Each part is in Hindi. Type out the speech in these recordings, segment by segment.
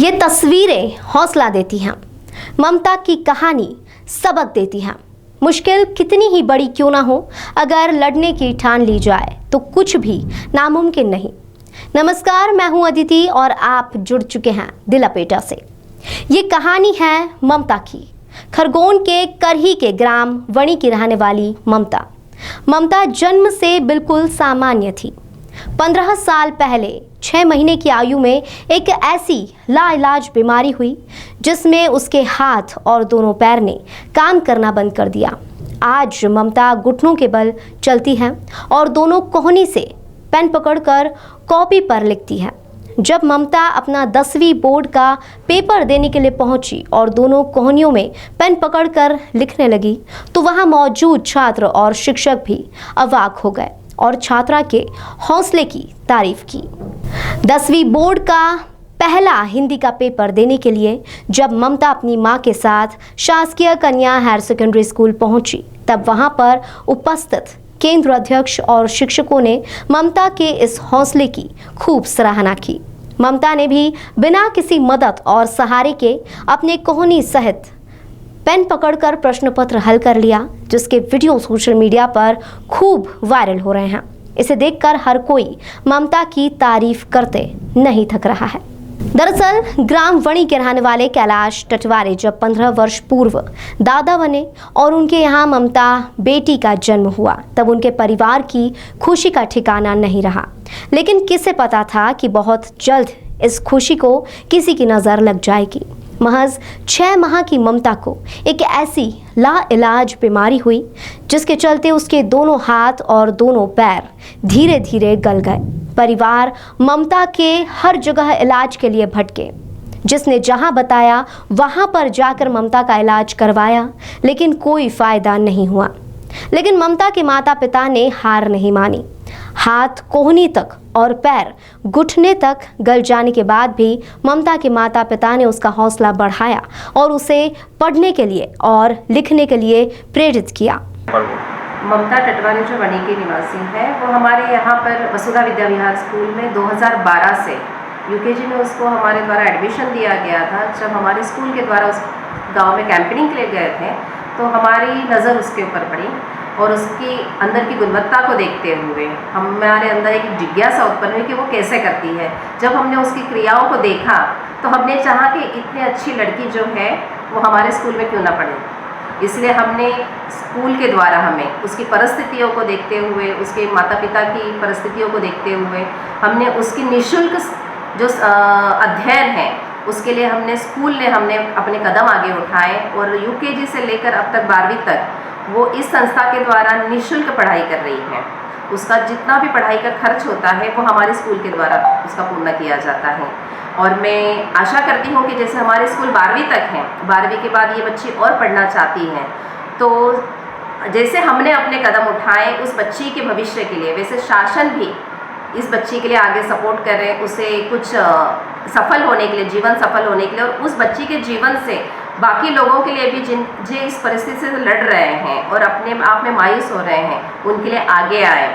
ये तस्वीरें हौसला देती हैं, ममता की कहानी सबक देती है। मुश्किल कितनी ही बड़ी क्यों ना हो, अगर लड़ने की ठान ली जाए तो कुछ भी नामुमकिन नहीं। नमस्कार, मैं हूं अदिति और आप जुड़ चुके हैं दिल अपेटा से। ये कहानी है ममता की। खरगोन के करही के ग्राम वणी की रहने वाली ममता। ममता जन्म से बिल्कुल सामान्य थी। 15 साल पहले 6 महीने की आयु में एक ऐसी लाइलाज बीमारी हुई जिसमें उसके हाथ और दोनों पैर ने काम करना बंद कर दिया। आज ममता घुटनों के बल चलती है और दोनों कोहनी से पेन पकड़कर कॉपी पर लिखती है। जब ममता अपना 10वीं बोर्ड का पेपर देने के लिए पहुंची और दोनों कोहनियों में पेन पकड़कर लिखने लगी तो वहां मौजूद छात्र और शिक्षक भी अवाक हो गए और छात्रा के हौसले की तारीफ की। 10वीं बोर्ड का पहला हिंदी का पेपर देने के लिए जब ममता अपनी मां के साथ शासकीय कन्या हायर सेकेंडरी स्कूल पहुंची तब वहां पर उपस्थित केंद्र अध्यक्ष और शिक्षकों ने ममता के इस हौसले की खूब सराहना की। ममता ने भी बिना किसी मदद और सहारे के अपने कोहनी सहित पेन पकड़कर प्रश्न पत्र हल कर लिया, जिसके वीडियो सोशल मीडिया पर खूब वायरल हो रहे हैं। इसे देखकर हर कोई ममता की तारीफ करते नहीं थक रहा है। दरअसल ग्राम वणी के रहने वाले कैलाश टटवारे जब 15 वर्ष पूर्व दादा बने और उनके यहाँ ममता बेटी का जन्म हुआ तब उनके परिवार की खुशी का ठिकाना नहीं रहा। लेकिन किसे पता था कि बहुत जल्द इस खुशी को किसी की नज़र लग जाएगी। महज 6 माह की ममता को एक ऐसी लाइलाज बीमारी हुई जिसके चलते उसके दोनों हाथ और दोनों पैर धीरे धीरे गल गए। परिवार ममता के हर जगह इलाज के लिए भटके। जिसने जहां बताया वहां पर जाकर ममता का इलाज करवाया, लेकिन कोई फायदा नहीं हुआ। लेकिन ममता के माता पिता ने हार नहीं मानी। हाथ कोहनी तक और पैर घुटने तक गल जाने के बाद भी ममता के माता पिता ने उसका हौसला बढ़ाया और उसे पढ़ने के लिए और लिखने के लिए प्रेरित किया। ममता टटवारे जो वणी की निवासी है, वो हमारे यहाँ पर वसुधा विद्या विहार स्कूल में 2012 से यूकेजी में उसको हमारे द्वारा एडमिशन दिया गया था। जब हमारे स्कूल के द्वारा उस गांव में कैंपेनिंग के लिए गए थे तो हमारी नज़र उसके ऊपर पड़ी और उसकी अंदर की गुणवत्ता को देखते हुए हमारे अंदर एक जिज्ञासा उत्पन्न हुई कि वो कैसे करती है। जब हमने उसकी क्रियाओं को देखा तो हमने चाहा कि इतनी अच्छी लड़की जो है वो हमारे स्कूल में क्यों ना पढ़े। इसलिए हमने स्कूल के द्वारा हमें उसकी परिस्थितियों को देखते हुए, उसके माता पिता की परिस्थितियों को देखते हुए हमने उसकी निःशुल्क जो अध्ययन है उसके लिए हमने अपने कदम आगे उठाए और यूकेजी से लेकर अब तक 12वीं तक वो इस संस्था के द्वारा निःशुल्क पढ़ाई कर रही है। उसका जितना भी पढ़ाई का खर्च होता है वो हमारे स्कूल के द्वारा उसका पूर्ण किया जाता है। और मैं आशा करती हूँ कि जैसे हमारे स्कूल 12वीं तक हैं, 12वीं के बाद ये बच्ची और पढ़ना चाहती हैं तो जैसे हमने अपने कदम उठाए उस बच्ची के भविष्य के लिए, वैसे शासन भी इस बच्ची के लिए आगे सपोर्ट कर रहे हैं, उसे कुछ सफल होने के लिए, जीवन सफल होने के लिए और उस बच्ची के जीवन से बाकी लोगों के लिए भी जिन इस परिस्थिति से लड़ रहे हैं और अपने आप में मायूस हो रहे हैं उनके लिए आगे आए,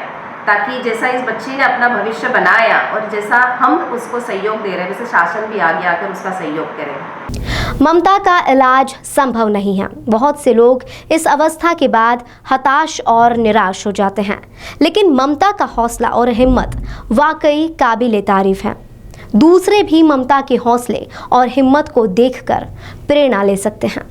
ताकि जैसा इस बच्ची ने अपना भविष्य बनाया और जैसा हम उसको सहयोग दे रहे हैं वैसे शासन भी आगे आकर उसका सहयोग करे। ममता का इलाज संभव नहीं है। बहुत से लोग इस अवस्था के बाद हताश और निराश हो जाते हैं, लेकिन ममता का हौसला और हिम्मत वाकई काबिले तारीफ है। दूसरे भी ममता के हौसले और हिम्मत को देखकर प्रेरणा ले सकते हैं।